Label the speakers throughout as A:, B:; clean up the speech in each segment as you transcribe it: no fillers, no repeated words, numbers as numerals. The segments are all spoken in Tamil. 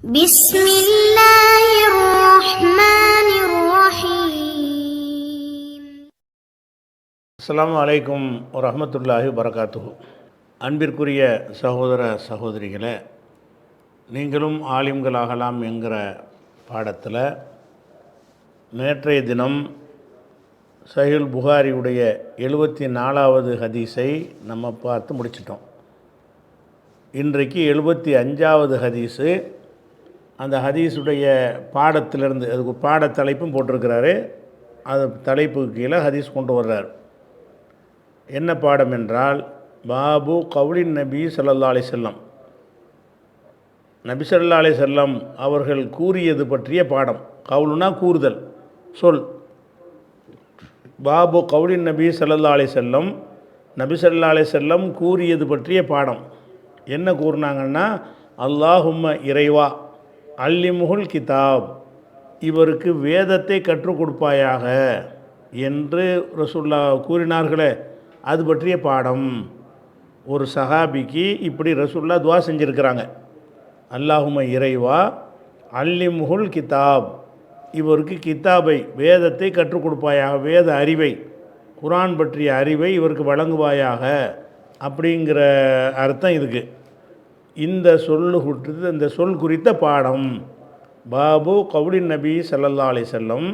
A: بسم الله الرحمن الرحيم.
B: அஸ்ஸலாமு அலைக்கும் வரஹ்மத்துல்லாஹி வபரகாத்துஹு. அன்பிற்குரிய சகோதர சகோதரிகளே, நீங்களும் ஆலிம்களாகலாம் என்கிற பாடத்தில் நேற்றைய தினம் சஹீஹுல் புகாரியுடைய 74வது ஹதீஸை நம்ம பார்த்து முடிச்சிட்டோம். இன்றைக்கு 75வது ஹதீஸு. அந்த ஹதீஸுடைய பாடத்திலிருந்து அதுக்கு பாட தலைப்பும் போட்டிருக்கிறாரு. அது தலைப்புக்கு கீழே ஹதீஸ் கொண்டு வர்றார். என்ன பாடம் என்றால், பாபு கவுலின் நபி ஸல்லல்லாஹு அலைஹி வஸல்லம், நபி ஸல்லல்லாஹு அலைஹி வஸல்லம் அவர்கள் கூறியது பற்றிய பாடம். கவுலுனா கூறுதல், சொல். பாபு கவுலின் நபி ஸல்லல்லாஹு அலைஹி வஸல்லம், நபி ஸல்லல்லாஹு அலைஹி வஸல்லம் கூறியது பற்றிய பாடம். என்ன கூறினாங்கன்னா, அல்லாஹும்ம இறைவா அல்லிமுல் கிதாப், இவருக்கு வேதத்தை கற்றுக் கொடுப்பாயாக என்று ரசூலுல்லாஹ் கூறினார்களே, அது பற்றிய பாடம். ஒரு சஹாபிக்கு இப்படி ரசூலுல்லாஹ் துஆ செஞ்சுருக்கிறாங்க. அல்லாஹும்ம இறைவா அல்லிமுல் கிதாப், இவருக்கு கிதாபை வேதத்தை கற்றுக் கொடுப்பாயாக, வேத அறிவை, குர்ஆன் பற்றிய அறிவை இவருக்கு வழங்குவாயாக அப்படிங்கிற அர்த்தம் இதுக்கு. இந்த சொல் குறித்த பாடம். பாபு கவுலின் நபி ஸல்லல்லாஹு அலைஹி வஸல்லம்,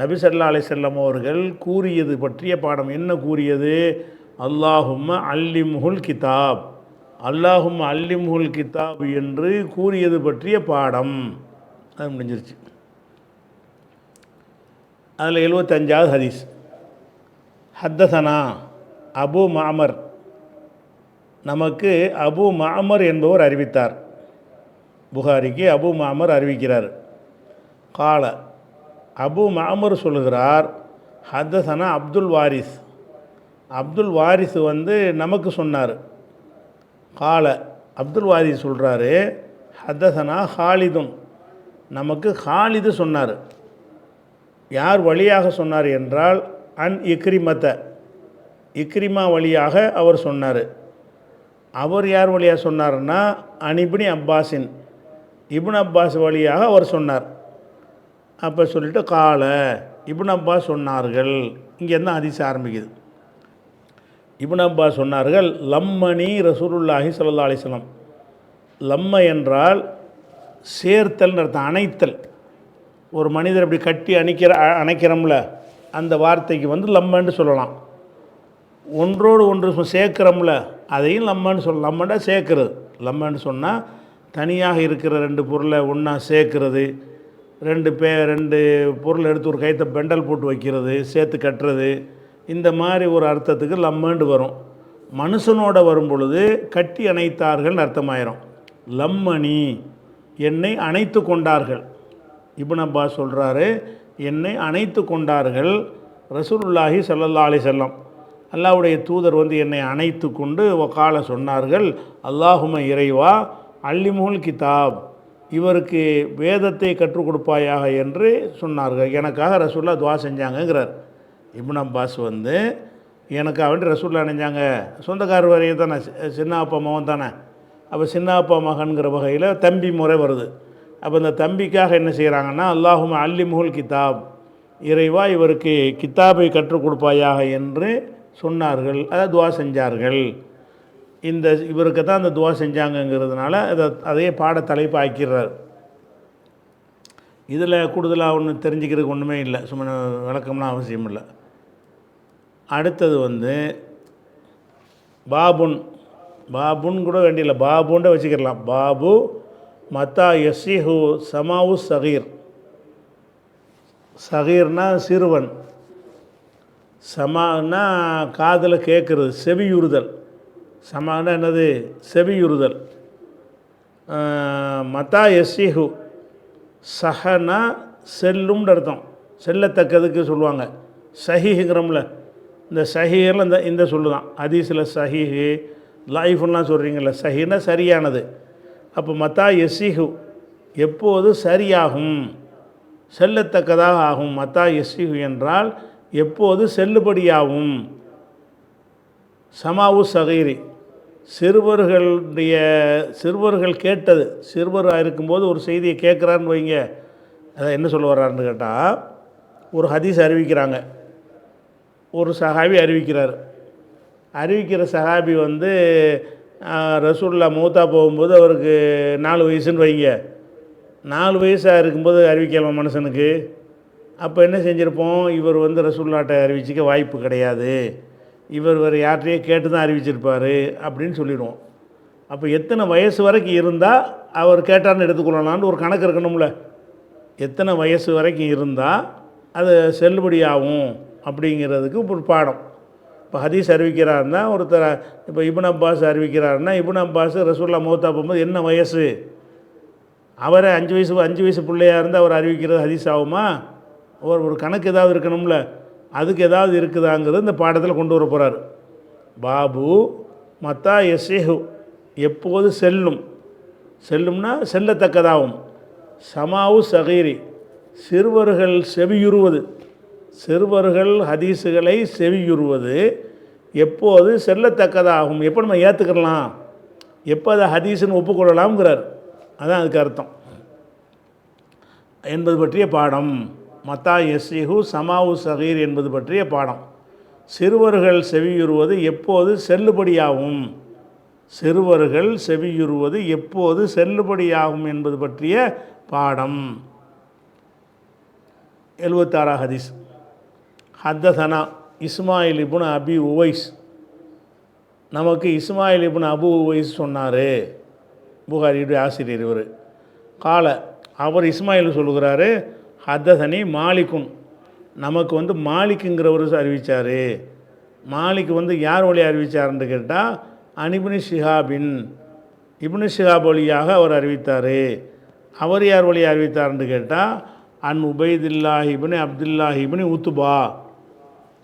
B: நபி ஸல்லல்லாஹு அலைஹி வஸல்லம் அவர்கள் கூறியது பற்றிய பாடம். என்ன கூறியது? அல்லாஹும்ம அல்லிமுல் கிதாப், அல்லாஹும்ம அல்லிமுல் கிதாப் என்று கூறியது பற்றிய பாடம். அது முடிஞ்சிருச்சு. அதில் 75வது ஹதீஸ். ஹத்தசனா அபு மஅமர், நமக்கு அபு மஅமர் என்பவர் அறிவித்தார். புகாரிக்கு அபு மஅமர் அறிவிக்கிறார். கால, அபு மஅமர் சொல்லுகிறார், ஹத்தசனா அப்துல் வாரிஸ், அப்துல் வாரிஸ் நமக்கு சொன்னார். கால, அப்துல் வாரிஸ் சொல்கிறாரு, ஹத்தசனா ஹாலிதுன், நமக்கு ஹாலிது சொன்னார். யார் வழியாக சொன்னார் என்றால், அன் இக்ரிமத்த, இக்ரிமா வழியாக அவர் சொன்னார். அவர் யார் வழியாக சொன்னார்னா, அனிபினி அப்பாஸின், இப்னு அப்பாஸ் வழியாக அவர் சொன்னார். அப்போ சொல்லிட்டு கால, இப்னு அப்பாஸ் சொன்னார்கள். இங்கேருந்து ஹதீஸ் ஆரம்பிக்குது. இப்னு அப்பாஸ் சொன்னார்கள், லம்மனி ரசூலுல்லாஹி ஸல்லல்லாஹு அலைஹி வஸல்லம். லம்ம என்றால் சேர்த்தல் அர்த்தம், அணைத்தல். ஒரு மனிதர் அப்படி கட்டி அணைக்கிறோம்ல, அந்த வார்த்தைக்கு லம்மன்னு சொல்லலாம். ஒன்றோடு ஒன்று சேர்க்கிறோம்ல, அதையும் லம்மன்னு சொல்லலாம். லம்மன்னா சேர்க்கிறது. லம்மன்னு சொன்னால் தனியாக இருக்கிற ரெண்டு பொருளை ஒன்றா சேர்க்கிறது, ரெண்டு பொருள் எடுத்து ஒரு கைத்தை பெண்டல் போட்டு வைக்கிறது, சேர்த்து கட்டுறது, இந்த மாதிரி ஒரு அர்த்தத்துக்கு லம்மன்னு வரும். மனுஷனோட வரும் பொழுது கட்டி அணைத்தார்கள் அர்த்தமாயிரும். லம்மணி, என்னை அணைத்து கொண்டார்கள். இப்னு அப்பாஸ் சொல்கிறாரு, என்னை அணைத்து கொண்டார்கள் ரசூலுல்லாஹி ஸல்லல்லாஹு அலைஹி வஸல்லம், அல்லாஹ்வுடைய தூதர் என்னை அணைத்து கொண்டு வகால சொன்னார்கள், அல்லாஹும்ம இறைவா அல்லிமுல் கிதாப், இவருக்கு வேதத்தை கற்றுக் கொடுப்பாயாக என்று சொன்னார்கள். எனக்காக ரசூலுல்லாஹ் துஆ செஞ்சாங்கங்கிறார். இப்னு அப்பாஸ் எனக்காக வேண்டி ரசூலுல்லாஹ் அணைஞ்சாங்க. சொந்தக்காரர் வரையை தானே, சின்ன அப்பா மகன் தானே. அப்போ சின்ன அப்பா மகன்கிற வகையில் தம்பி முறை வருது. அப்போ இந்த தம்பிக்காக என்ன செய்கிறாங்கன்னா, அல்லாஹும்ம அல்லிமுல் கிதாப், இறைவா இவருக்கு கித்தாபை கற்றுக் கொடுப்பாயாக என்று சொன்னார்கள். அதை துஆ செஞ்சார்கள். இவருக்கு தான் அந்த துஆ செஞ்சாங்கங்கிறதுனால அதையே பாட தலைப்பு ஆக்கிறார். இதில் கூடுதலாக ஒன்று தெரிஞ்சுக்கிறதுக்கு ஒன்றுமே இல்லை, சும்மா விளக்கம்லாம் அவசியம் இல்லை. அடுத்தது பாபுன், பாபுன் கூட வேண்டியில்லை, பாபுன்ட்டு வச்சுக்கிடலாம். பாபு மத்தா யசிஹு சமாவு சகீர், சகீர்னா சிறுவன், சமானா காதில் கேட்குறது, செவியுறுதல். சமானா என்னது? செவியுறுதல். மத்தா யசிஹு, சஹனா செல்லும்னு அர்த்தம், செல்லத்தக்கதுக்கு சொல்லுவாங்க. சஹீஹுங்கிறோம்ல, இந்த சஹீஹில் இந்த சொல்லு தான். ஹதீஸில் சஹீஹு லைஃப்லாம் சொல்கிறீங்கள, சஹீனா சரியானது. அப்போ மத்தா யசிஹு, எப்போது சரியாகும், செல்லத்தக்கதாக ஆகும். மத்தா யசிஹு என்றால் எப்போது செல்லுபடியாகும். சமாவு சகீரி, சிறுவர்கள் கேட்டது, சிறுவராக இருக்கும்போது ஒரு செய்தியை கேட்குறாருன்னு வைங்க, அதை என்ன சொல்ல வர்றாருன்னு கேட்டால், ஒரு ஹதீஸ் அறிவிக்கிறாங்க, ஒரு சஹாபி அறிவிக்கிறார். அறிவிக்கிற சஹாபி வந்து ரசூலுல்லா மௌத்தா போகும்போது அவருக்கு 4 வயசுன்னு வைங்க. 4 வயசாக இருக்கும்போது அறிவிக்கலாம் மனுஷனுக்கு. அப்போ என்ன செஞ்சுருப்போம், இவர் வந்து ரசூலுல்லாட்ட அறிவிச்சிக்க வாய்ப்பு கிடையாது, இவர் வேறு யார்கிட்டையே கேட்டு தான் அறிவிச்சிருப்பார் அப்படின்னு சொல்லிடுவோம். அப்போ எத்தனை வயசு வரைக்கும் இருந்தால் அவர் கேட்டார்னு எடுத்துக்கொள்ளலான்னு ஒரு கணக்கு இருக்கணும்ல. எத்தனை வயசு வரைக்கும் இருந்தால் அது செல்லுபடியாகும் அப்படிங்கிறதுக்கு ஒரு பாடம். இப்போ ஹதீஸ் அறிவிக்கிறாருன்னா ஒருத்தர், இப்போ இப்னு அப்பாஸ் அறிவிக்கிறாருன்னா, இப்னு அப்பாஸ் ரசூலுல்லாஹ் மௌத்தா போகும்போது என்ன வயசு, அவரை 5 வயசு பிள்ளையாக இருந்தால் அவர் அறிவிக்கிறது ஹதீஸ் ஆகுமா? ஒரு கணக்கு ஏதாவது இருக்கணும்ல. அதுக்கு ஏதாவது இருக்குதாங்கிறது இந்த பாடத்தில் கொண்டு வர போகிறார். பாபு மத்தா யஸ்ஹு, எப்போது செல்லும்னா செல்லத்தக்கதாகும். சமாவு சகீரி, சிறுவர்கள் செவியுறுவது, சிறுவர்கள் ஹதீஸுகளை செவியுறுவது எப்போது செல்லத்தக்கதாகும், எப்போ நம்ம ஏற்றுக்கலாம், எப்போ அதை ஹதீஸுன்னு ஒப்புக்கொள்ளலாம்ங்கிறார். அதான் அதுக்கு அர்த்தம் என்பது பற்றிய பாடம். மத்தா யஸ்ஹு சமாவு சகீர் என்பது பற்றிய பாடம். சிறுவர்கள் செவியுறுவது எப்போது செல்லுபடியாகும், சிறுவர்கள் செவியுறுவது எப்போது செல்லுபடியாகும் என்பது பற்றிய பாடம். 76 ஹதீஸ். ஹத்தசனா இஸ்மாயில் இப்னு அபி உவைஸ், நமக்கு இஸ்மாயில் இப்னு அபு உவைஸ் சொன்னார், புகாரியுடைய ஆசிரியர் இவர். கால, அவர் இஸ்மாயில் சொல்லுகிறாரு, ஹத்தசனி மாலிக்குன், நமக்கு வந்து மாலிக்குங்கிறவர் அறிவித்தார். மாலிக் வந்து யார் வழி அறிவித்தார்ன்னு கேட்டால், இப்னு ஷிஹாபின், இப்னு ஷிஹாப் வழியாக அவர் அறிவித்தார். அவர் யார் வழி அறிவித்தார்ன்னு கேட்டால், உபைதுல்லாஹி இப்னு அப்துல்லாஹி இப்னு உத்துபா,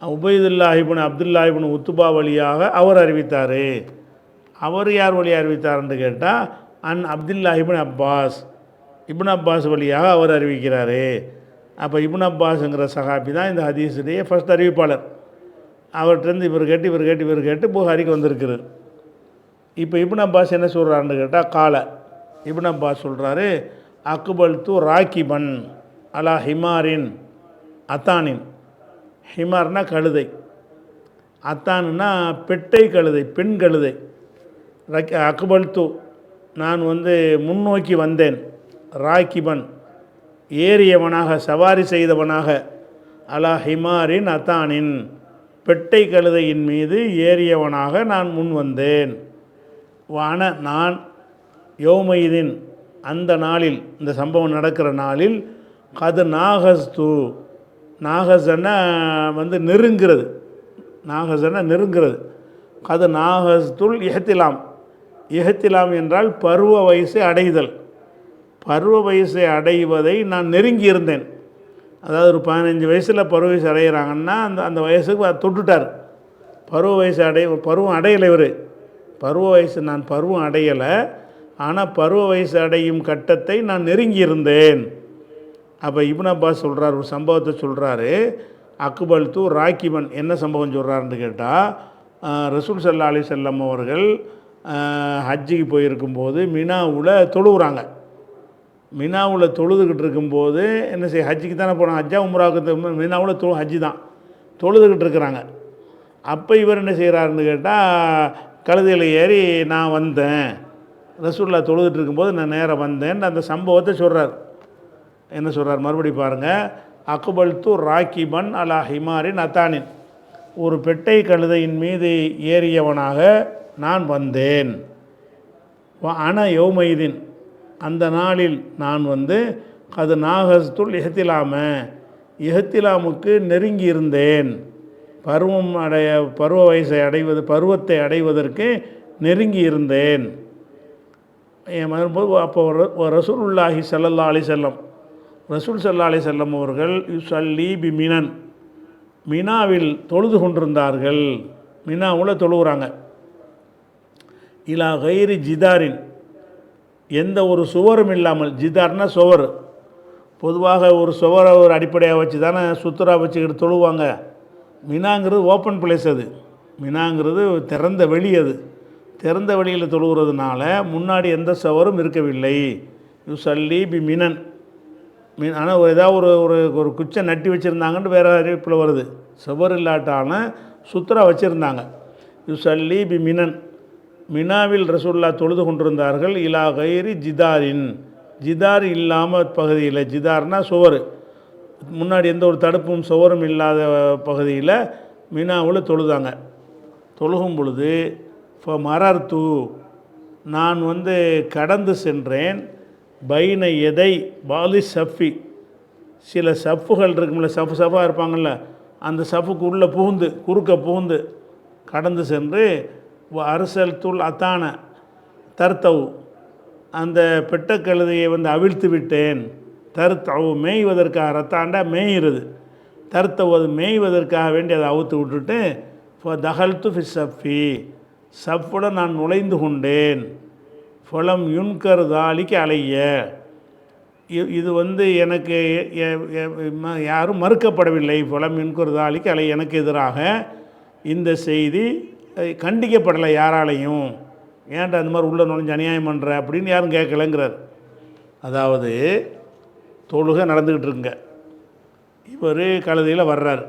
B: உபைதுல்லாஹி இப்னு அப்துல்லாஹி இப்னு உத்துபா வழியாக அவர் அறிவித்தார். அவர் யார் வழி அறிவித்தார்ன்னு கேட்டால், அப்துல்லாஹி இப்னு அப்பாஸ், இப்னு அப்பாஸ் வழியாக அவர் அறிவிக்கிறார். அப்போ இப்னு அப்பாஸுங்கிற சஹாபி தான் இந்த ஹதீஸுடைய ஃபஸ்ட் அறிவிப்பாளர். அவர்கிட்டருந்து இவர் கேட்டு புகாரிக்கு வந்திருக்கிறார். இப்போ இப்னு அப்பாஸ் என்ன சொல்கிறாருன்னு கேட்டால், கால, இப்னு அப்பாஸ் சொல்கிறாரு, அக்பல் து ராக்கிபன் அலா ஹிமாரின் அத்தானின், ஹிமார்னா கழுதை, அத்தானுன்னா பெட்டை கழுதை, பெண் கழுதை. அக்பல் து, நான் வந்து முன்னோக்கி வந்தேன், ராக்கிபன் ஏறியவனாக, சவாரி செய்தவனாக, அலா ஹிமாரின் அத்தானின் பெட்டை கழுதையின் மீது ஏறியவனாக நான் முன் வந்தேன். வான, நான் யோமைதின், அந்த நாளில், இந்த சம்பவம் நடக்கிற நாளில், கது நாகஸ்து, நாகசன வந்து நெருங்கிறது, நாகசன நெருங்கிறது, கது நாகஸ்துல் இஹத்திலாம், இஹத்திலாம் என்றால் பருவ வயசை அடைதல், பருவ வயசை அடைவதை நான் நெருங்கி இருந்தேன். அதாவது ஒரு 15 வயசில் பருவ வயசு அடைகிறாங்கன்னா அந்த வயசுக்கு தொட்டுட்டார். பருவ வயசு பருவம் அடையலை இவர், பருவ வயசு, நான் பருவம் அடையலை, ஆனால் பருவ வயசு அடையும் கட்டத்தை நான் நெருங்கி இருந்தேன். அப்போ இப்னு அப்பாஸ் சொல்கிறார், ஒரு சம்பவத்தை சொல்கிறாரு. அக்பல் து ராக்கிபன், என்ன சம்பவம் சொல்கிறாருன்னு கேட்டால், ரசூல் ஸல்லல்லாஹு அலைஹி வஸல்லம் அவர்கள் ஹஜ்ஜிக்கு போயிருக்கும்போது மினாவில் தொழுகிறாங்க. மினாவில் தொழுதுகிட்டு இருக்கும்போது என்ன செய்ய, ஹஜ்ஜிக்கு தானே போனாங்க, ஹஜ்ஜா உம்ராவுக்கு, மினாவில் ஹஜ்ஜி தான் தொழுதுகிட்டு இருக்கிறாங்க. அப்போ இவர் என்ன செய்கிறாருன்னு கேட்டால், கழுதையில் ஏறி நான் வந்தேன், ரசூலுல்லாஹ் தொழுதுட்டு இருக்கும்போது நான் நேராக வந்தேன், அந்த சம்பவத்தை சொல்கிறார். என்ன சொல்கிறார் மறுபடி பாருங்கள். அக்பல் து ராக்கிபன் அலா ஹிமாரின் அத்தானின், ஒரு பெட்டை கழுதையின் மீது ஏறியவனாக நான் வந்தேன். யௌமைதீன், அந்த நாளில் நான் வந்து அது நாகஸ்துல் இஹத்திலாமுக்கு நெருங்கி இருந்தேன், பருவ வயசை அடைவது, பருவத்தை அடைவதற்கு நெருங்கி இருந்தேன். அப்போ ரசூலுல்லாஹி ஸல்லல்லாஹு அலைஹி வஸல்லம், ரசூல் ஸல்லல்லாஹு அலைஹி வஸல்லம் அவர்கள் யுஸல்லி பி மினன், மினாவில் தொழுது கொண்டிருந்தார்கள், மினாவில் தொழுகிறாங்க. இலா கைரி ஜிதாரின், எந்த ஒரு சுவரும் இல்லாமல், ஜிதார்னா சுவர், பொதுவாக ஒரு சுவரை ஒரு அடிப்படையாக வச்சு தானே சுத்தரா வச்சுக்கிட்டு தொழுவாங்க. மினாங்கிறது ஓப்பன் பிளேஸ், அது மினாங்கிறது திறந்த வெளி, அது திறந்த வழியில் தொழுகிறதுனால முன்னாடி எந்த சவரும் இருக்கவில்லை. யுசல்லி பி மினன் ஆனால் ஏதாவது ஒரு ஒரு ஒரு குச்சை நட்டி வச்சுருந்தாங்கன்னு வேறு அறிவிப்பில் வருது. சுவர் இல்லாட்டான சுத்ரா வச்சுருந்தாங்க. யுசல்லி பி மினன், மினாவில் ரசூல்லா தொழுது கொண்டிருந்தார்கள். இலா கைரி ஜிதாரின், ஜிதார் இல்லாமல் பகுதியில், ஜிதார்னால் சுவர், முன்னாடி எந்த ஒரு தடுப்பும் சுவரும் இல்லாத பகுதியில் மினாவில் தொழுதாங்க. தொழுகும் பொழுது மரர்த்து, நான் கடந்து சென்றேன். பைன எதை பாலி சஃபி, சில சஃப்புகள் இருக்கும்ல, சஃபாக இருப்பாங்கள்ல, அந்த சஃப்புக்கு உள்ளே புகுந்து குறுக்க புகுந்து கடந்து சென்று அரசல் தூள் அத்தான தர்த்தவு, அந்த பெட்டக்கழுதையை அவிழ்த்து விட்டேன். தர்த்தவு மேய்வதற்காக, ரத்தாண்டா மேய்கிறது, தர்த்தவு அது மேய்வதற்காக வேண்டி அதை அவுத்து விட்டுட்டு தகல்த்து ஃபி சஃபி, சஃப்புட நான் நுழைந்து கொண்டேன். ஃபலம் யுன்கர் தாலிக்கு அலைய, இது எனக்கு யாரும் மறுக்கப்படவில்லை. ஃபலம் யுன்கர் தாலிக்கு அலை, எனக்கு எதிராக இந்த செய்தி கண்டிக்கப்படலை யாராலையும். ஏன்டா அந்த மாதிரி உள்ள நுழைஞ்சு அநியாயம் பண்ணுற அப்படின்னு யாரும் கேட்கலைங்கிறார். அதாவது தொழுகை நடந்துக்கிட்டு இருக்குங்க, இவர் கழுதையில் வர்றார்.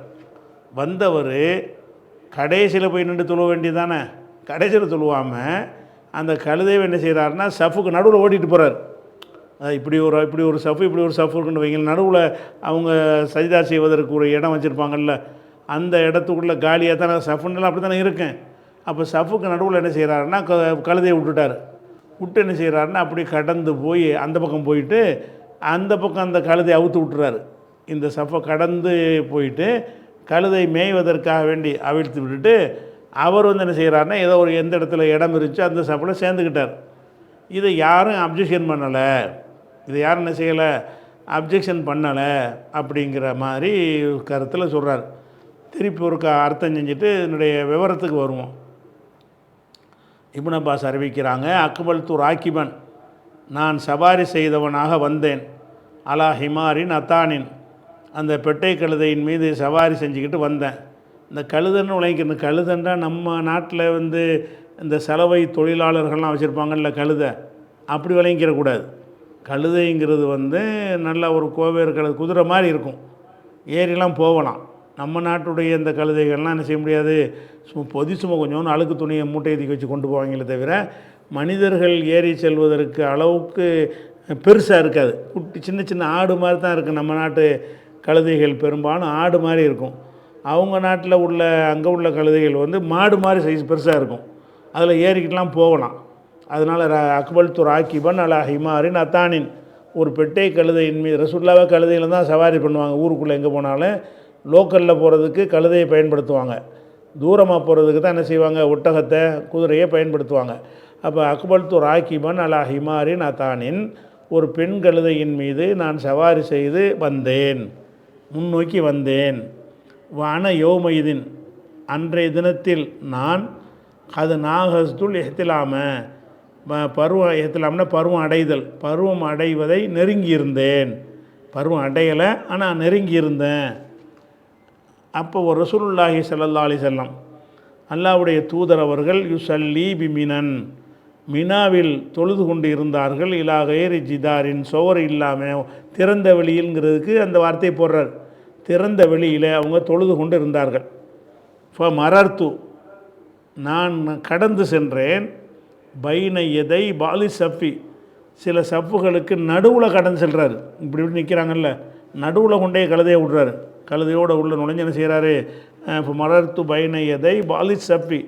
B: வந்தவர் கடைசியில் போய் நின்று தொழுவ வேண்டியதானே, கடைசியில் தொழுவாமல் அந்த கழுதையை என்ன செய்கிறாருன்னா சஃபுக்கு நடுவில் ஓட்டிகிட்டு போகிறார். இப்படி ஒரு சஃபு, இப்படி ஒரு சஃபு இருக்குன்னு வைங்க, நடுவில் அவங்க சஜிதா செய்வதற்கு ஒரு இடம் வச்சுருப்பாங்கல்ல, அந்த இடத்துக்குள்ளே காலியாக தானே சஃபுன்னெல்லாம் அப்படி தானே இருக்கேன். அப்போ சஃபுக்கு நடுவில் என்ன செய்கிறாருன்னா கழுதையை விட்டுட்டார். விட்டு என்ன செய்கிறாருன்னா அப்படி கடந்து போய் அந்த பக்கம் போயிட்டு அந்த பக்கம் அந்த கழுதையை அவுத்து விட்டுறாரு. இந்த சஃபை கடந்து போயிட்டு கழுதை மேய்வதற்காக வேண்டி அவிழ்த்து விட்டுட்டு அவர் என்ன செய்கிறாருன்னா ஏதோ ஒரு எந்த இடத்துல இடம் இருந்துச்சோ அந்த சஃபில் சேர்ந்துக்கிட்டார். இதை யாரும் அப்ஜெக்ஷன் பண்ணலை, இதை யாரும் என்ன செய்யலை, அப்ஜெக்ஷன் பண்ணலை அப்படிங்கிற மாதிரி கருத்தில் சொல்கிறார். திருப்பி ஒரு அர்த்தம் செஞ்சுட்டு என்னுடைய விவரத்துக்கு வருவோம். இப்னு அப்பாஸ் அறிவிக்கிறாங்க, அக்பல் து ராக்கிபன், நான் சவாரி செய்தவனாக வந்தேன். அலா ஹிமாரின் அத்தானின், அந்த பெட்டை கழுதையின் மீது சவாரி செஞ்சுக்கிட்டு வந்தேன். இந்த கழுதன்னு உழைக்கணும், கழுதன்றா நம்ம நாட்டில் இந்த சலவை தொழிலாளர்கள்லாம் வச்சுருப்பாங்கல்ல கழுதை, அப்படி விளங்கிக்கிறக்கூடாது. கழுதைங்கிறது நல்ல ஒரு கோவேறு கழுதை, குதிரை மாதிரி இருக்கும், ஏறிலாம் போகலாம். நம்ம நாட்டுடைய இந்த கழுதைகள்லாம் என்ன செய்ய முடியாது, சும்மா கொஞ்சோன்னு அழுக்கு துணியை மூட்டையை தூக்கி வச்சு கொண்டு போவாங்களே தவிர மனிதர்கள் ஏறி செல்வதற்கு அளவுக்கு பெருசாக இருக்காது. குட்டி சின்ன சின்ன ஆடு மாதிரி தான் இருக்குது. நம்ம நாட்டு கழுதைகள் பெரும்பாலும் ஆடு மாதிரி இருக்கும். அவங்க நாட்டில் உள்ள அங்கே உள்ள கழுதைகள் மாடு மாதிரி சைஸ் பெருசாக இருக்கும், அதில் ஏறிக்கிட்டலாம் போகலாம். அதனால் அக்பல் து ராக்கிபன் அலா ஹிமாரின் அத்தானின், ஒரு பெட்டை கழுதையின் மீது, ரசூலுல்லாஹ் கழுதையில் தான் சவாரி பண்ணுவாங்க. ஊருக்குள்ளே எங்கே போனாலும் லோக்கலில் போகிறதுக்கு கழுதையை பயன்படுத்துவாங்க, தூரமாக போகிறதுக்கு தான் என்ன செய்வாங்க, ஒட்டகத்தை குதிரையை பயன்படுத்துவாங்க. அப்போ அக்பல் து ராக்கிபன் அலா ஹிமாரின் அத்தானின், ஒரு பெண் கழுதையின் மீது நான் சவாரி செய்து வந்தேன், முன்னோக்கி வந்தேன். வான யோமைதின், அன்றைய தினத்தில் நான் அது நாகஸ்துல் எஹ்திலாம, பருவம் எஹ்திலாம்னா பருவம் அடைதல், பருவம் அடைவதை நெருங்கியிருந்தேன். பருவம் அடையலை ஆனால் நெருங்கியிருந்தேன். அப்போ ஒரு ரசூலுல்லாஹி ஸல்லல்லாஹு அலைஹி வஸல்லம், அல்லாஹ்வுடைய தூதர் அவர்கள் யுசல்லி பி மினன், மினாவில் தொழுது கொண்டு இருந்தார்கள். இலா கைரி ஜிதாரின், சுவர் இல்லாமல் திறந்த வெளியில்ங்கிறதுக்கு அந்த வார்த்தையை போடுறார். திறந்த வெளியில் அவங்க தொழுது கொண்டு இருந்தார்கள். மரர்த்து, நான் கடந்து சென்றேன். பைன எதை பாலி சஃபி, சில சஃப்புகளுக்கு நடுவில் கடந்து செல்கிறாரு. இப்படி இப்படி நிற்கிறாங்கல்ல, நடுவில் கொண்டே கழுதையை விட்றாரு. கழுதையோடு உள்ள நுழைஞ்சு என்ன செய்கிறாரு, இப்போ மரர்த்து பைன எதை பாலி சஃபி,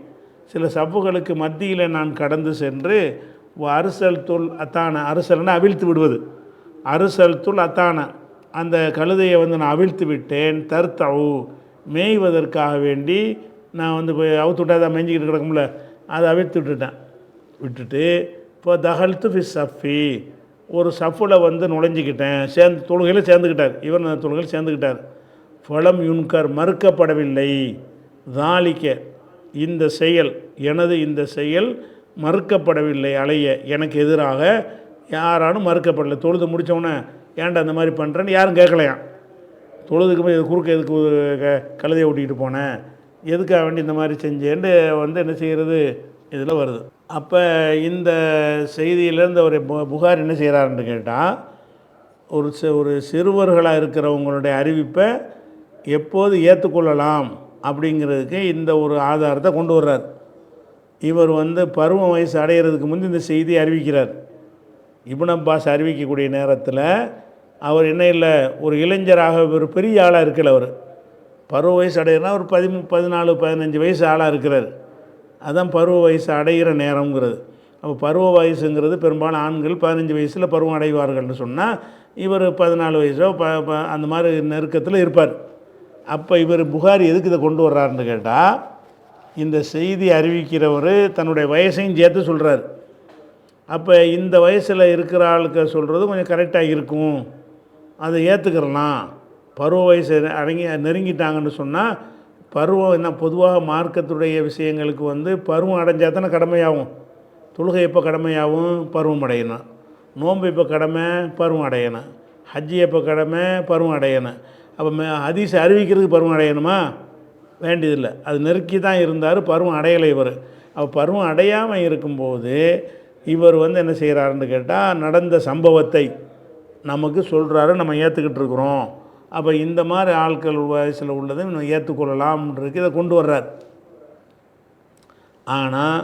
B: சில சஃப்புகளுக்கு மத்தியில் நான் கடந்து சென்று அரசல் துல் அத்தான, அரசல்னா அவிழ்த்து விடுவது, அரசல் துல் அத்தான, அந்த கழுதையை நான் அவிழ்த்து விட்டேன். தர்த்தவு, மேய்வதற்காக வேண்டி நான் போய் அவுத்து விட்டா தான் மேய்ஞ்சிக்கிட்டு கிடக்கும்ல, அதை அவிழ்த்து விட்டுட்டு இப்போ தகல்த்து ஃபி சஃபி, ஒரு சஃபில் நுழைஞ்சிக்கிட்டேன். தொழுகையில் சேர்ந்துக்கிட்டார், இவர் தொழுகையில் சேர்ந்துக்கிட்டார். ஃபலம் யுன்கர், மறுக்கப்படவில்லை. தாலிக்க, இந்த செயல், எனது இந்த செயல் மறுக்கப்படவில்லை. அலைய, எனக்கு எதிராக யாராலும் மறுக்கப்படலை. தொழுது முடித்தவொன்னே ஏன்டா அந்த மாதிரி பண்ணுறேன்னு யாரும் கேட்கலையாம். தொழுதுக்கு போய் குறுக்க எதுக்கு கழுதையை ஓட்டிக்கிட்டு போனேன், எதுக்காக வேண்டி இந்த மாதிரி செஞ்சேன்னு என்ன செய்கிறது இதில் வருது. அப்போ இந்த செய்தியிலேருந்து ஒரு புகார் என்ன செய்கிறாருன்னு கேட்டால், ஒரு சிறுவர்களாக இருக்கிறவங்களுடைய அறிவிப்பை எப்போது ஏற்றுக்கொள்ளலாம் அப்படிங்கிறதுக்கு இந்த ஒரு ஆதாரத்தை கொண்டு வர்றார். இவர் பருவ வயசு அடைகிறதுக்கு முந்தி இந்த செய்தியை அறிவிக்கிறார். இப்னு அப்பாஸ் அறிவிக்கக்கூடிய நேரத்தில் அவர் என்ன இல்லை, ஒரு இளைஞராக ஒரு பெரிய ஆளாக இருக்கல. அவர் பருவ வயசு அடைகிறனா ஒரு 14 15 வயசு ஆளாக இருக்கிறார். அதுதான் பருவ வயசு அடைகிற நேரங்கிறது. அப்போ பருவ வயசுங்கிறது பெரும்பாலும் ஆண்கள் 15 வயசில் பருவம் அடைவார்கள்னு சொன்னால், இவர் 14 வயசோ அந்த மாதிரி நெருக்கத்தில் இருப்பார். அப்போ இவர் புகாரி எதுக்கு இதை கொண்டு வர்றாருன்னு கேட்டால், இந்த செய்தி அறிவிக்கிறவர் தன்னுடைய வயசையும் சேர்த்து சொல்கிறார். அப்போ இந்த வயசில் இருக்கிற ஆளுக்கு சொல்கிறது கொஞ்சம் கரெக்டாக இருக்கும், அதை ஏற்றுக்கிறலாம். பருவ வயசு நெருங்கிட்டாங்கன்னு சொன்னால், பருவம் என்ன பொதுவாக மார்க்கத்துடைய விஷயங்களுக்கு பருவம் அடைஞ்சால் தானே கடமையாகும். தொழுகை எப்போ கடமையாகும்? பருவம் அடையணும். நோன்பு எப்போ கடமை? பருவம் அடையணும். ஹஜ்ஜி எப்போ கடமை? பருவம் அடையணும். அப்போ ஹதீஸ் அறிவிக்கிறதுக்கு பருவம் அடையணுமா? வேண்டியதில்லை. அது நெருக்கி தான் இருந்தார், பருவம் அடையலை இவர். அப்போ பருவம் அடையாமல் இருக்கும்போது இவர் என்ன செய்கிறாருன்னு கேட்டால், நடந்த சம்பவத்தை நமக்கு சொல்கிறாரு, நம்ம ஏற்றுக்கிட்டு இருக்கிறோம். அப்போ இந்த மாதிரி ஆட்கள் வயசில் உள்ளதை நம்ம ஏற்றுக்கொள்ளலாம்ன்றது இதை கொண்டு வர்றார். ஆனால்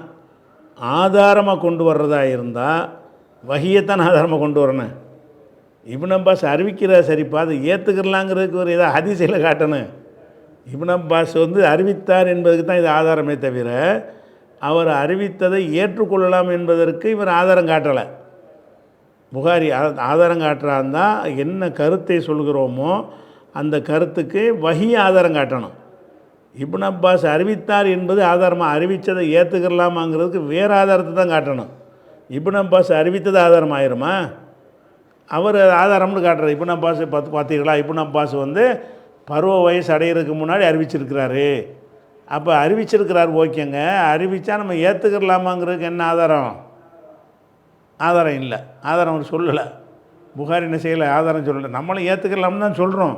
B: ஆதாரமாக கொண்டு வர்றதா இருந்தால் வஹியத்தான் ஆதாரமாக கொண்டு வரணும். இப்னு அப்பாஸ் அறிவிக்கிற சரிப்பா, அதை ஏற்றுக்கலாங்கிறதுக்கு ஒரு ஏதாவது ஹதீஸில் காட்டணும். இப்னு அப்பாஸ் அறிவித்தார் என்பதுக்கு தான் இது ஆதாரமே தவிர, அவர் அறிவித்ததை ஏற்றுக்கொள்ளலாம் என்பதற்கு இவர் ஆதாரம் காட்டலை. புகாரி ஆதாரம் காட்டுறாருந்தான் என்ன கருத்தை சொல்கிறோமோ அந்த கருத்துக்கு வஹி ஆதாரம் காட்டணும். இப்னு அப்பாஸ் அறிவித்தார் என்பது ஆதாரமாக, அறிவித்ததை ஏற்றுக்கலாமாங்கிறதுக்கு வேறு ஆதாரத்தை தான் காட்டணும். இப்னு அப்பாஸ் அறிவித்தது ஆதாரம் ஆயிருமா? அவர் ஆதாரம்னு காட்டுறாரு. இப்னு அப்பாஸ் பார்த்தீங்களா, இப்னு அப்பாஸ் பருவ வயசு அடைகிறதுக்கு முன்னாடி அறிவிச்சிருக்கிறாரு. அப்போ அறிவிச்சிருக்கிறார், ஓகேங்க. அறிவித்தா நம்ம ஏற்றுக்கலாமாங்கிறதுக்கு என்ன ஆதாரம்? ஆதாரம் இல்லை. ஆதாரம் அவர் சொல்லலை. புகாரி என்ன செய்யலை, ஆதாரம் சொல்லலை. நம்மளும் ஏற்றுக்கலாம்னு தான் சொல்கிறோம்.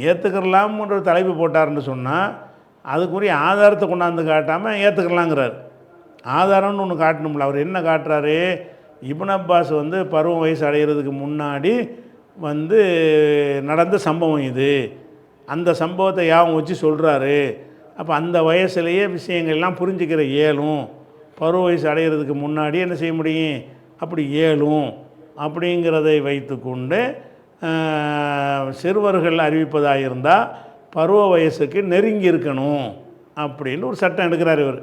B: ஏற்றுக்கலாம்ன்ற தலைப்பு போட்டார்னு சொன்னால் அதுக்குரிய ஆதாரத்தை கொண்டாந்து காட்டாமல் ஏற்றுக்கலாங்கிறார். ஆதாரம்னு ஒன்று காட்டணும்ல. அவர் என்ன காட்டுறாரு, இப்னு அப்பாஸ் பருவ வயசு அடைகிறதுக்கு முன்னாடி நடந்த சம்பவம் இது, அந்த சம்பவத்தை யாவும் வச்சு சொல்கிறாரு. அப்போ அந்த வயசுலேயே விஷயங்கள்லாம் புரிஞ்சுக்கிற இயலும். பருவ வயசு அடைகிறதுக்கு முன்னாடி என்ன செய்ய முடியும், அப்படி இயலும். அப்படிங்கிறதை வைத்து கொண்டு சிறுவர்கள் அறிவிப்பதாக இருந்தால் பருவ வயசுக்கு நெருங்கி இருக்கணும் அப்படின்னு ஒரு சட்டம் எடுக்கிறார் இவர்.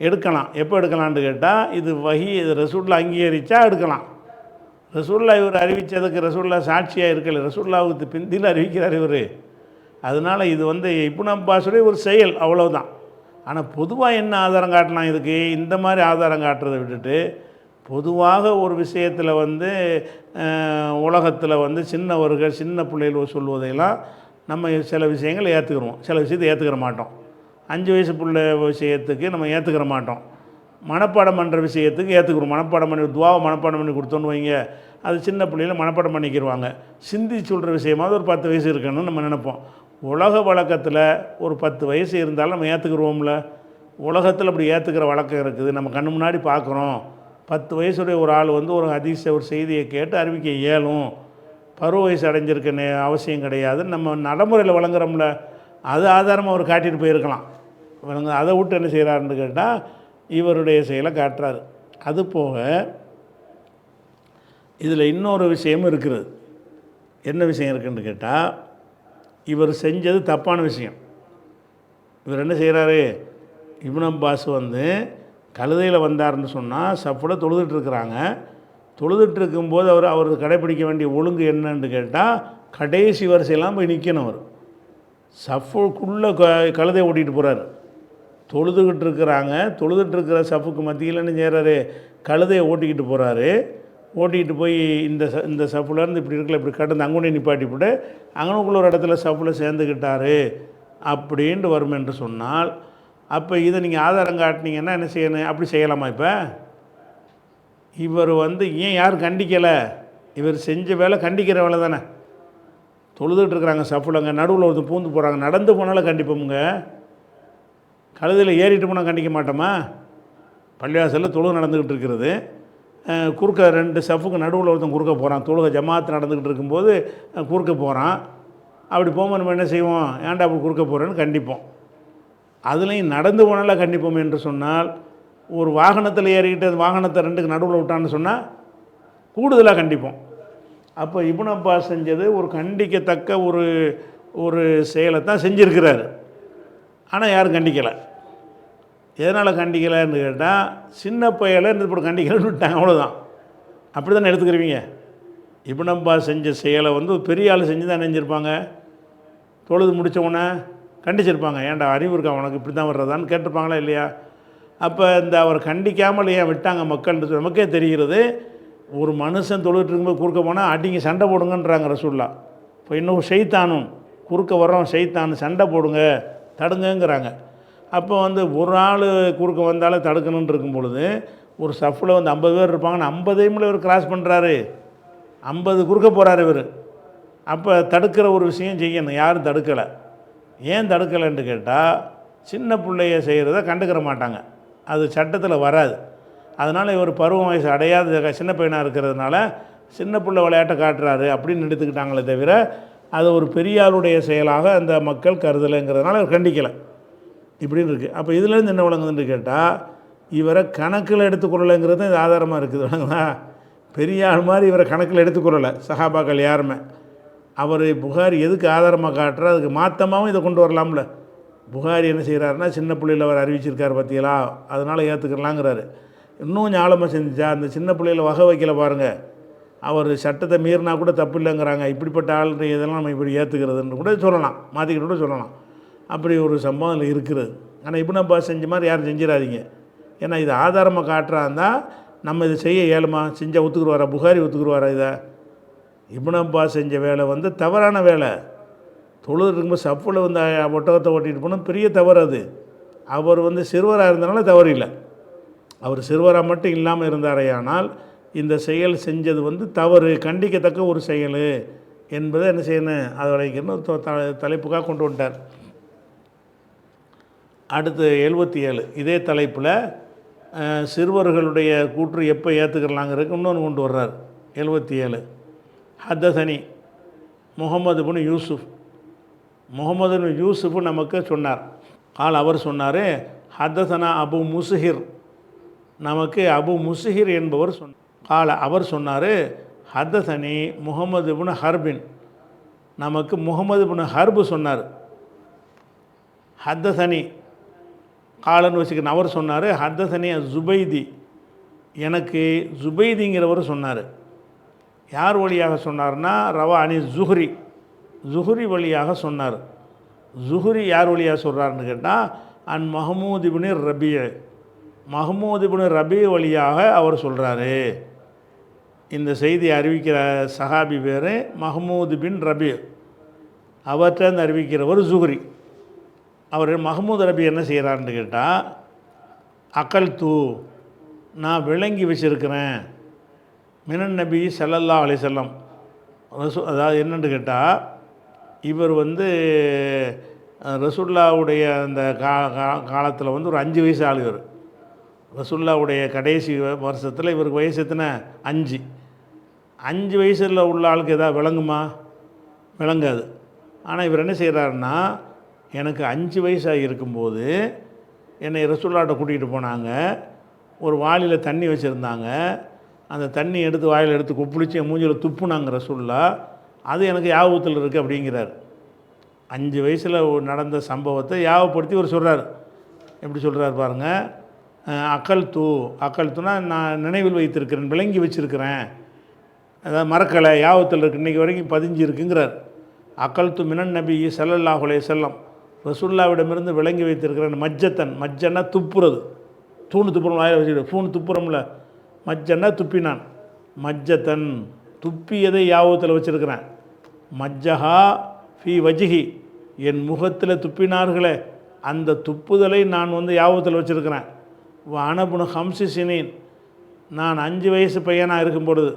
B: எடுக்கலாம். எப்போ எடுக்கலான்னு கேட்டால், இது வஹி, இது ரசூல்லா அங்கீகரித்தா எடுக்கலாம். ரசூல்லா இவர் அறிவித்ததுக்கு ரசூல்லா சாட்சியாக இருக்கல, ரசூல்லாவுக்கு பிந்தியில் அறிவிக்கிறார் இவர். அதனால் இது இப்னு அப்பாஸுடைய ஒரு செயல், அவ்வளவுதான். ஆனால் பொதுவாக என்ன ஆதாரம் காட்டலாம் இதுக்கு? இந்த மாதிரி ஆதாரம் காட்டுறதை விட்டுட்டு பொதுவாக ஒரு விஷயத்தில் உலகத்தில் சின்னவர்கள் சின்ன பிள்ளைகள் சொல்வதையெல்லாம் நம்ம சில விஷயங்கள் ஏற்றுக்கிறோம், சில விஷயத்தை ஏற்றுக்கிற மாட்டோம். 5 வயசு பிள்ளை விஷயத்துக்கு நம்ம ஏற்றுக்கிற மாட்டோம். மனப்பாடம் பண்ணுற விஷயத்துக்கு ஏற்றுக்கிறோம். மனப்பாடம் பண்ணி துவாவை மனப்பாடம் பண்ணி கொடுத்தோன்னு வைங்க, அது சின்ன பிள்ளைகளை மனப்பாடம் பண்ணிக்கிடுவாங்க. சிந்தி சொல்கிற விஷயமாவது ஒரு 10 வயசு இருக்கணும்னு நம்ம நினைப்போம். உலக வழக்கத்தில் ஒரு 10 வயசு இருந்தாலும் நம்ம ஏற்றுக்குருவோம்ல. உலகத்தில் அப்படி ஏற்றுக்கிற வழக்கம் இருக்குது, நம்ம கண்ணு முன்னாடி பார்க்குறோம். 10 வயசுடைய ஒரு ஆள் ஒரு ஹதீஸை ஒரு செய்தியை கேட்டு அறிவிக்க இயலும், பருவ வயசு அடைஞ்சிருக்க அவசியம் கிடையாது, நம்ம நடைமுறையில் வழங்குறோம்ல. அது ஆதாரமாக அவர் காட்டிட்டு போயிருக்கலாம். அதை விட்டு என்ன செய்கிறாருன்னு கேட்டால் இவருடைய செயலை காட்டுறாரு. அது போக இதில் இன்னொரு விஷயமும் இருக்குது. என்ன விஷயம் இருக்குதுன்னு கேட்டால், இவர் செஞ்சது தப்பான விஷயம். இவர் என்ன செய்கிறாரு, இப்னு அப்பாஸ் கழுதையில் வந்தார்னு சொன்னால் சஃப்பில் தொழுதுட்டுருக்குறாங்க. தொழுதுட்டுருக்கும்போது அவர் கடைப்பிடிக்க வேண்டிய ஒழுங்கு என்னன்னு கேட்டால், கடைசி வரிசையெல்லாம் போய் நிற்கணும். அவர் சஃப்புக்குள்ளே கழுதை ஓட்டிகிட்டு போகிறார். தொழுதுகிட்டு இருக்கிறாங்க, தொழுதுட்டுருக்கிற சஃப்புக்கு மத்தியில் என்ன செய்கிறாரு, கழுதையை ஓட்டிக்கிட்டு போகிறாரு. ஓட்டிகிட்டு போய் இந்த சஃப்புலேருந்து இப்படி இருக்கல, இப்படி கடந்து அங்கொண்டே நிப்பாட்டி போட்டு அங்கனுக்குள்ள ஒரு இடத்துல சஃப்பில் சேர்ந்துக்கிட்டாரு அப்படின்ட்டு வரும் என்று சொன்னால், அப்போ இதை நீங்கள் ஆதாரம் காட்டினீங்கன்னா என்ன செய்யணும்? அப்படி செய்யலாமா? இப்போ இவர் ஏன் யாரும் கண்டிக்கலை? இவர் செஞ்ச வேலை கண்டிக்கிற வேலை தானே. தொழுதுகிட்டு இருக்கிறாங்க சஃப்புலங்க, நடுவில் ஒருத்தர் பூந்து போகிறாங்க, நடந்து போனாலும் கண்டிப்போமுங்க. கழுதையில் ஏறிட்டு போனால் கண்டிக்க மாட்டோமா? பள்ளிவாசலில் தொழுகை நடந்துக்கிட்டு இருக்கிறது, குறுக்க 2 சஃப்புக்கு நடுவில் ஒருத்தன் குறுக்க போகிறான். தொழுகை ஜமாத்து நடந்துக்கிட்டு இருக்கும்போது குறுக்க போகிறான். அப்படி போகும்போது நம்ம என்ன செய்வோம்? ஏன்டா அப்படி குறுக்க போகிறேன்னு கண்டிப்போம். அதுலேயும் நடந்து போனால கண்டிப்போம் என்று சொன்னால், ஒரு வாகனத்தில் ஏறிக்கிட்டு அது வாகனத்தை 2க்கு நடுவில் விட்டான்னு சொன்னால் கூடுதலாக கண்டிப்போம். அப்போ இப்னு அப்பாஸ் செஞ்சது ஒரு கண்டிக்கத்தக்க ஒரு செயலை தான் செஞ்சுருக்கிறாரு. ஆனால் யாரும் கண்டிக்கலை. எதனால் கண்டிக்கலைன்னு கேட்டால், சின்ன பயலை இந்த இப்படி கண்டிக்கலைன்னு விட்டாங்க, அவ்வளோதான். அப்படி தானே எடுத்துக்கிறீங்க. இப்னு அப்பாஸ் செஞ்ச செயலை பெரிய ஆள் செஞ்சு தான் நினைஞ்சிருப்பாங்க. தொழுது முடித்தவொடனே கண்டிச்சிருப்பாங்க. ஏன்டா அறிவு இருக்கா உனக்கு, இப்படி தான் வர்றதான்னு கேட்டிருப்பாங்களா இல்லையா? அப்போ அவர் கண்டிக்காமல் ஏன் விட்டாங்க மக்கள்ன்றது நமக்கே தெரிகிறது. ஒரு மனுஷன் தொழுகிட்டு இருக்கும்போது குறுக்க போனால் அடிங்க, சண்டை போடுங்கன்றாங்க ரசூல்லா. இப்போ இன்னும் ஷைத்தானும் குறுக்க வர்றோம், ஷைத்தானு சண்டை போடுங்க, தடுங்கங்கிறாங்க. அப்போ ஒரு ஆள் குறுக்க வந்தாலும் தடுக்கணுன்னு இருக்கும் பொழுது, ஒரு சஃப்பில் 50 பேர் இருப்பாங்கன்னு 50ஐயும் இவர் கிராஸ் பண்ணுறாரு, 50 குறுக்க போகிறாரு இவர். அப்போ தடுக்கிற ஒரு விஷயம் செய்யணும். யாரும் தடுக்கலை. ஏன் தடுக்கலைன்னு கேட்டால், சின்ன பிள்ளைய செய்கிறத கண்டுக்கிற மாட்டாங்க, அது சட்டத்தில் வராது. அதனால் இவர் பருவம் வயசு அடையாத சின்ன பையனாக இருக்கிறதுனால சின்ன பிள்ளை விளையாட்டை காட்டுறாரு அப்படின்னு எடுத்துக்கிட்டாங்களே தவிர, அது ஒரு பெரியாளுடைய செயலாக அந்த மக்கள் கருதலைங்கிறதுனால அவர் கண்டிக்கலை. இப்படின்னு இருக்குது. அப்போ இதுலேருந்து என்ன விளங்குதுன்னு கேட்டால், இவரை கணக்கில் எடுத்துக்கொள்ளலைங்கிறது இது ஆதாரமாக இருக்குது. விளங்குதா? பெரிய ஆள் மாதிரி இவரை கணக்கில் எடுத்துக்கொள்ளலை சஹாபாக்கள் யாருமே. அவர் புகாரி எதுக்கு ஆதாரமாக காட்டுறா, அதுக்கு மாற்றமாகவும் இதை கொண்டு வரலாம்ல. புகாரி என்ன செய்கிறாருன்னா, சின்ன பிள்ளையில் அவர் அறிவிச்சிருக்கார் பார்த்தீங்களா, அதனால் ஏற்றுக்கலாங்கிறாரு. இன்னும் கொஞ்சம் ஆழமாக செஞ்சா, அந்த சின்ன பிள்ளையில் வகை வைக்கல பாருங்கள், அவர் சட்டத்தை மீறினா கூட தப்பு இல்லைங்கிறாங்க. இப்படிப்பட்ட ஆள் இதெல்லாம் நம்ம இப்படி ஏற்றுக்கிறதுன்னு கூட சொல்லலாம், மாற்றிக்கிட்டு கூட சொல்லலாம். அப்படி ஒரு சம்பவம் அதில் இருக்கிறது. ஆனால் இப்னு அப்பாஸ் செஞ்ச மாதிரி யாரும் செஞ்சிடாதீங்க. ஏன்னா இது ஆதாரமாக காட்டுறாருந்தா நம்ம இதை செய்ய இயலுமா? செஞ்சால் ஒத்துக்குருவாரா? புகாரி ஒத்துக்குருவாரா? இதை இப்னு அப்பாஸ் செஞ்ச வேலை தவறான வேலை. தொழுது இருக்கும்போது சஃப்பில் ஒட்டகத்தை ஓட்டிகிட்டு போனால் பெரிய தவறு அது. அவர் சிறுவராக இருந்தனால தவறு இல்லை. அவர் சிறுவராக மட்டும் இல்லாமல் இருந்தாரையானால் இந்த செயல் செஞ்சது தவறு, கண்டிக்கத்தக்க ஒரு செயல் என்பதை என்ன செய்யணும், அதோட தலைப்புக்காக கொண்டு வந்துட்டார். அடுத்து 77 இதே தலைப்பில் சிறுவர்களுடைய கூற்று எப்போ ஏற்றுக்கலாங்கிறதுக்கு இன்னொன்று கொண்டு வர்றார். 77 ஹத்தசனி முகமது பின் யூசுஃப். முகமது பின் யூசுஃப் நமக்கு சொன்னார். அவர் சொன்னார், ஹத்தசனா அபு முஸ்ஹிர், நமக்கு அபு முஸ்ஹிர் என்பவர் அவர் சொன்னார், ஹத்தசனி முகமது பின் ஹர்பின், நமக்கு முகமது பின் ஹர்பு சொன்னார். ஹத்தசனி காலன்னு வச்சுக்கணும். அவர் சொன்னார், ஹத்தசனி ஜுபைதி, எனக்கு ஜுபைதிங்கிறவர் சொன்னார். யார் வழியாக சொன்னார்னா, ரவா அனி ஜுஹ்ரி, ஜுஹ்ரி வழியாக சொன்னார். ஜுஹ்ரி யார் வழியாக சொல்கிறாருன்னு கேட்டால், அன் மஹமூத் இப்னு ரபி, மஹமூத் இப்னு ரபி வழியாக அவர் சொல்கிறாரு. இந்த செய்தி அறிவிக்கிற சஹாபி பேர் மஹமூத் பின் ரபி, அவர்கிட்ட அறிவிக்கிறவர் ஜுஹ்ரி. அவர் மஹமூத் ரபி என்ன செய்கிறாருன்னு கேட்டால், அகல் தூ, நான் விளங்கி வச்சுருக்கிறேன், மினன் நபி ஸல்லல்லாஹு அலைஹி வஸல்லம், அதாவது என்னென்னு கேட்டால், இவர் ரசூலுல்லாஹ்வுடைய அந்த காலத்தில் ஒரு 5 வயசு ஆள். இவர் ரசூலுல்லாஹ்வுடைய கடைசி வருஷத்தில் இவருக்கு வயசு எத்தனை? 5. 5 வயசில் உள்ள ஆளுக்கு எதாவது விளங்குமா? விளங்காது. ஆனால் இவர் என்ன செய்கிறாருன்னா, எனக்கு 5 வயசாக இருக்கும்போது என்னை ரசூலுல்லாஹ்ட்ட கூட்டிகிட்டு போனாங்க. ஒரு வாளியில் தண்ணி வச்சுருந்தாங்க. அந்த தண்ணி எடுத்து வாயில் எடுத்து கொப்பளிச்சு என் மூஞ்சில் துப்புனாங்க ரசூலுல்லாஹ். அது எனக்கு யாபத்தில் இருக்குது அப்படிங்கிறார். 5 வயசில் நடந்த சம்பவத்தை யாபப்படுத்தி இவர் சொல்கிறார். எப்படி சொல்கிறார் பாருங்கள். அக்கல் தூனா நான் நினைவில் வைத்திருக்கிறேன், விளங்கி வச்சுருக்கிறேன், அதாவது மறக்கலை, யாபத்தில் இருக்குது, இன்றைக்கி வரைக்கும் பதிஞ்சு இருக்குங்கிறார். அக்கல் தூ மினன் நபி ஸல்லல்லாஹு அலைஹி வஸல்லம், ரசூலுல்லாஹ்விடமிருந்து விளங்கி வைத்திருக்கிறேன். மஜ்ஜத்தன், மஜ்ஜன்னா துப்புறது, தூணு துப்புறம், வாயில் வச்சுக்கிட்டு ஃபூணு துப்புறோம்ல, மஜ்ஜன்னா துப்பினான். மஜ்ஜத்தன் துப்பியதை யாபத்தில் வச்சுருக்கிறேன். மஜ்ஜஹா ஃபி வஜ்ஹி, என் முகத்தில் துப்பினார்களே அந்த துப்புதலை நான் யாபத்தில் வச்சுருக்கிறேன். அனபுனு ஹம்சி சினீன், நான் 5 வயசு பையனாக இருக்கும் பொழுது,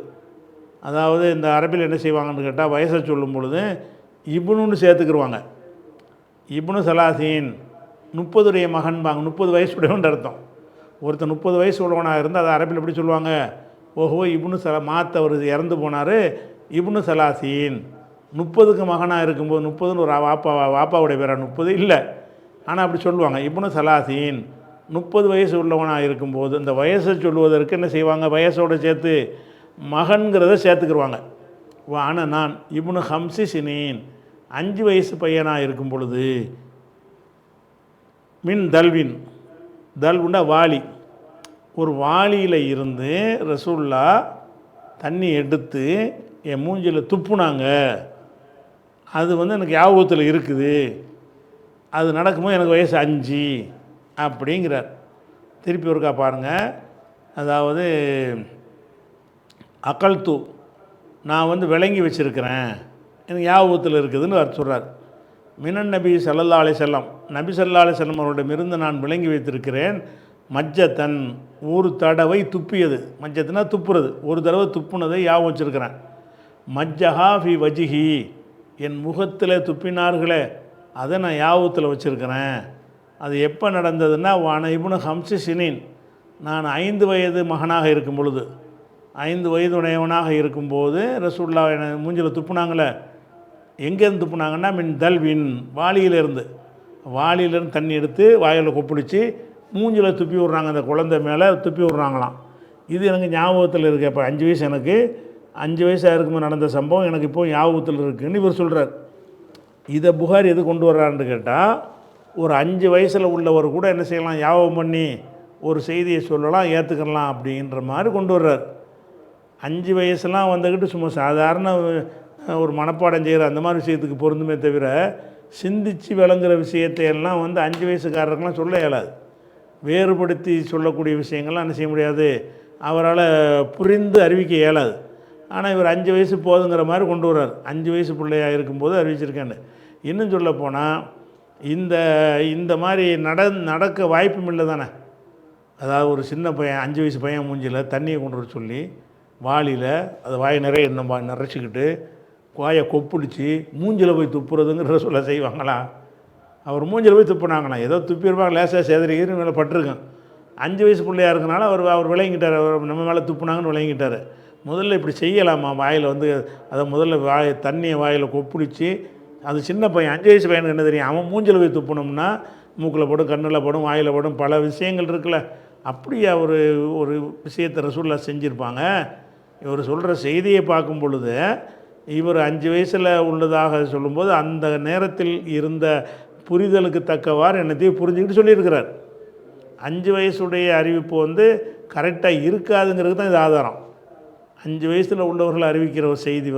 B: அதாவது இந்த அரபில் என்ன செய்வாங்கன்னு கேட்டால், வயசை சொல்லும் பொழுது இப்னுன்னு சேர்த்துக்கிடுவாங்க. இப்னு சலாசீன், 30 மகன்பாங்க, 30 வயசுடையவன் அர்த்தம். ஒருத்தர் 30 வயசு உள்ளவனாக இருந்தால் அதை அரபில் எப்படி சொல்லுவாங்க? ஓஹோ இப்னு மாத்த அவர் இறந்து போனார், இப்னு சலாசீன். 30க்கு மகனாக இருக்கும்போது 30ன்னு ஒரு வாப்பாவுடைய பேரா 30 இல்லை, ஆனால் அப்படி சொல்லுவாங்க இப்னு சலாசீன். 30 வயசு உள்ளவனாக இருக்கும்போது இந்த வயசை சொல்லுவதற்கு என்ன செய்வாங்க? வயசோடு சேர்த்து மகன்கிறத சேர்த்துக்கிடுவாங்க. ஆனால் நான் இப்னு ஹம்சி சினீன் 5 வயசு பையனாக இருக்கும் பொழுது, மின் தல்வின், தல்வுண்டா வாளி, ஒரு வாளியில் இருந்து ரசூல்லா தண்ணி எடுத்து என் மூஞ்சில் துப்புனாங்க. அது எனக்கு ஞாபகத்தில் இருக்குது. அது நடக்கும்போது எனக்கு வயசு 5 அப்படிங்கிறார். திருப்பி ஒருக்கா பாருங்கள். அதாவது அகல்து, நான் விளங்கி வச்சுருக்கிறேன், எனக்கு ஞாபகத்தில் இருக்குதுன்னு அவர் சொல்கிறார். மினன் நபி ஸல்லல்லாஹு அலைஹி வஸல்லம், நபி ஸல்லல்லாஹு அலைஹி வஸல்லம் அவர்களிடமிருந்து நான் விளங்கி வைத்திருக்கிறேன். மஜ்ஜத்தன், ஒரு தடவை துப்பியது. மஜ்ஜத்துனா துப்புறது, ஒரு தடவை துப்புனதை ஞாபகம் வச்சுருக்கிறேன். மஜ்ஜஹா ஃபி வஜிஹி, என் முகத்தில் துப்பினார்களே அதை நான் ஞாபகத்தில் வச்சுருக்கிறேன். அது எப்போ நடந்ததுன்னா வான இப்னு ஹம்சி சினீன், நான் 5 வயது மகனாக இருக்கும் பொழுது, 5 வயதுடையவனாக இருக்கும்போது ரசூல்லா மூஞ்சில் துப்புனாங்களே. எங்கேருந்து துப்புனாங்கன்னா மின் தல்வின், வாளியிலேருந்து தண்ணி எடுத்து வாயில் கொப்பளித்து மூஞ்சில் துப்பி விட்றாங்க. அந்த குழந்தை மேலே துப்பி விட்றாங்களாம். இது எனக்கு ஞாபகத்தில் இருக்குது. அப்போ 5 வயசு, எனக்கு 5 வயசாக இருக்கும்போது நடந்த சம்பவம் எனக்கு இப்போ ஞாபகத்தில் இருக்குதுன்னு இவர் சொல்கிறார். இதை புகாரி எது கொண்டு வர்றாருன்னு கேட்டால், ஒரு 5 வயசில் உள்ளவர் கூட என்ன செய்யலாம், ஞாபகம் பண்ணி ஒரு செய்தியை சொல்லலாம், ஏற்றுக்கலாம் அப்படின்ற மாதிரி கொண்டு வர்றார். 5 வயசுலாம் வந்துக்கிட்டு சும்மா சாதாரண ஒரு மனப்பாடம் செய்கிற அந்த மாதிரி விஷயத்துக்கு பொருந்துமே தவிர, சிந்தித்து விளங்குற விஷயத்தை எல்லாம் 5 வயசுக்காரருக்கெல்லாம் சொல்ல இயலாது. வேறுபடுத்தி சொல்லக்கூடிய விஷயங்கள்லாம் என்ன செய்ய முடியாது, அவரால் புரிந்து அறிவிக்க இயலாது. ஆனால் இவர் 5 வயசு போதுங்கிற மாதிரி கொண்டு வர்றார். 5 வயசு பிள்ளையாக இருக்கும்போது அறிவிச்சிருக்கேன்னு. இன்னும் சொல்ல போனால் இந்த மாதிரி நடக்க வாய்ப்பும் இல்லை தானே. அதாவது ஒரு சின்ன பையன், 5 வயசு பையன் மூஞ்சில் தண்ணியை கொண்டு வர சொல்லி வாளியில் அது வாய் நிறைய நிறச்சிக்கிட்டு வாயை கொப்பிடிச்சு மூஞ்சில் போய் துப்புறதுங்கிற சொல்ல செய்வாங்களா? அவர் மூஞ்சில் போய் துப்புனாங்கண்ணா, ஏதோ துப்பியிருப்பாங்க, லேசாக சேதரிக்கிற மேலே பட்டிருக்கேன். 5 வயசு பிள்ளையாக இருக்கனால அவர் விளங்கிட்டார், நம்ம மேலே துப்புனாங்கன்னு விளங்கிட்டார். முதல்ல இப்படி செய்யலாமா? வாயில் அதை முதல்ல தண்ணியை வாயில் கொப்பிடிச்சு, அது சின்ன பையன், 5 வயசு பையனுக்கு என்ன தெரியும்? அவன் மூஞ்சில் போய் துப்புனோம்னா மூக்கில் போடும், கண்ணில் போடும், வாயில் போடும், பல விஷயங்கள் இருக்குல்ல. அப்படியே ஒரு விஷயத்தை ரசூல்லா செஞ்சுருப்பாங்க. இவர் சொல்கிற செய்தியை பார்க்கும் பொழுது இவர் 5 வயசில் உள்ளதாக சொல்லும்போது அந்த நேரத்தில் இருந்த புரிதலுக்கு தக்கவாறு என்னத்தையும் புரிஞ்சுக்கிட்டு சொல்லியிருக்கிறார். 5 வயசுடைய அறிவிப்பு கரெக்டாக இருக்காதுங்கிறது தான் இது ஆதாரம். 5 வயசில் உள்ளவர்கள் அறிவிக்கிற ஒரு செய்தி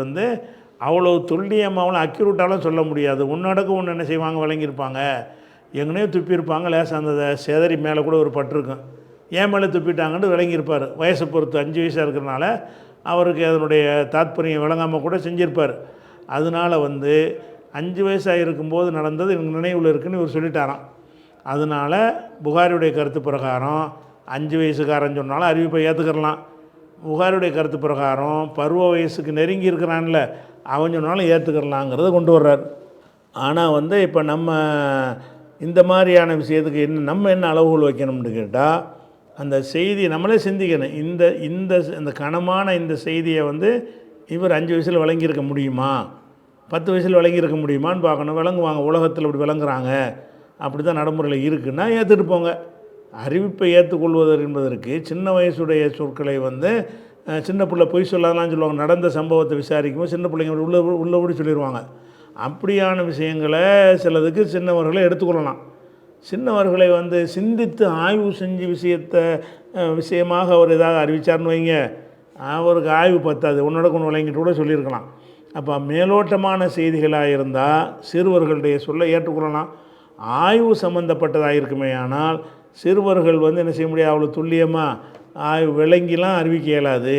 B: அவ்வளோ துல்லியமாகவும் அக்யூரேட்டாலும் சொல்ல முடியாது. ஒன்றடக்கு ஒன்று என்ன செய்வாங்க, விளங்கியிருப்பாங்க. எங்கனையோ துப்பியிருப்பாங்க, லேசாக அந்த சேதரி மேலே கூட ஒரு பட்டிருக்கும், ஏன் மேலே துப்பிட்டாங்கன்னு விளங்கியிருப்பார். வயசை பொறுத்து 5 வயசாக இருக்கிறனால அவருக்கு அதனுடைய தாத்பரியம் விளங்காமல் கூட செஞ்சிருப்பார். அதனால் 5 வயசாக இருக்கும்போது நடந்தது எனக்கு நினைவில் இருக்குன்னு இவர் சொல்லிட்டாராம். அதனால் புகாரியுடைய கருத்து பிரகாரம் 5 வயசுக்காரன் சொன்னாலும் அறிவிப்பை ஏற்றுக்கிறலாம். புகாரியுடைய கருத்து பிரகாரம் பருவ வயசுக்கு நெருங்கி இருக்கிறான்ல அவன் சொன்னாலும் ஏற்றுக்கிறலாங்கிறத கொண்டு வர்றார். ஆனால் இப்போ நம்ம இந்த மாதிரியான விஷயத்துக்கு நம்ம என்ன அளவுகள் வைக்கணும்னு கேட்டால், அந்த செய்தி நம்மளே சிந்திக்கணும். இந்த கனமான இந்த செய்தியை இவர் 5 வயசில் விளங்கியிருக்க முடியுமா, 10 வயசில் விளங்கியிருக்க முடியுமான்னு பார்க்கணும். விளங்குவாங்க, உலகத்தில் இப்படி விளங்குறாங்க, அப்படி தான் நடைமுறையில் இருக்குன்னா ஏற்றுட்டு போங்க. அறிவிப்பை ஏற்றுக்கொள்வதற்கு என்பதற்கு சின்ன வயசுடைய சொற்களை சின்ன பிள்ளை பொய் சொல்லாதான் சொல்லுவாங்க. நடந்த சம்பவத்தை விசாரிக்கும்போது சின்ன பிள்ளைங்க உள்ளபடி சொல்லிடுவாங்க. அப்படியான விஷயங்களை சிலதுக்கு சின்னவர்களை எடுத்துக்கொள்ளலாம். சின்னவர்களை சிந்தித்து ஆய்வு செஞ்சு விஷயமாக அவர் ஏதாவது அறிவித்தார்னு வைங்க, அவருக்கு ஆய்வு பத்தாது, உன்னோட கொண்டு விளங்கிட்டு கூட சொல்லியிருக்கலாம். அப்போ மேலோட்டமான செய்திகளாக இருந்தால் சிறுவர்களுடைய சொல்ல ஏற்றுக்கொள்ளலாம். ஆய்வு சம்மந்தப்பட்டதாக இருக்குமே ஆனால் சிறுவர்கள் என்ன செய்ய முடியாது, அவ்வளோ துல்லியமாக ஆய்வு விளங்கிலாம் அறிவிக்க இயலாது.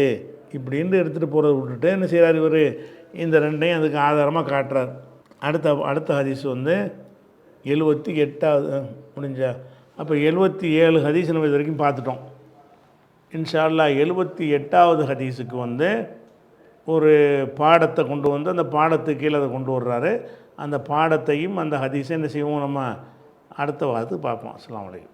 B: இப்படின்னு எடுத்துகிட்டு போகிறத விட்டுட்டு என்ன செய்கிறார் இவர், இந்த ரெண்டையும் அதுக்கு ஆதாரமாக காட்டுறார். அடுத்த ஹதீஸ் 78வது முடிஞ்சா. அப்போ 77 ஹதீஸ் நம்ம இது வரைக்கும் பார்த்துட்டோம். இன்ஷா அல்லாஹ் 78வது ஹதீஸுக்கு ஒரு பாடத்தை கொண்டு அந்த பாடத்துக்கு கீழே அதை கொண்டு வர்றாரு. அந்த பாடத்தையும் அந்த ஹதீஸை என்ன செய்வோம், நம்ம அடுத்த வாரத்துக்கு பார்ப்போம். அஸ்ஸலாமு அலைக்கும்.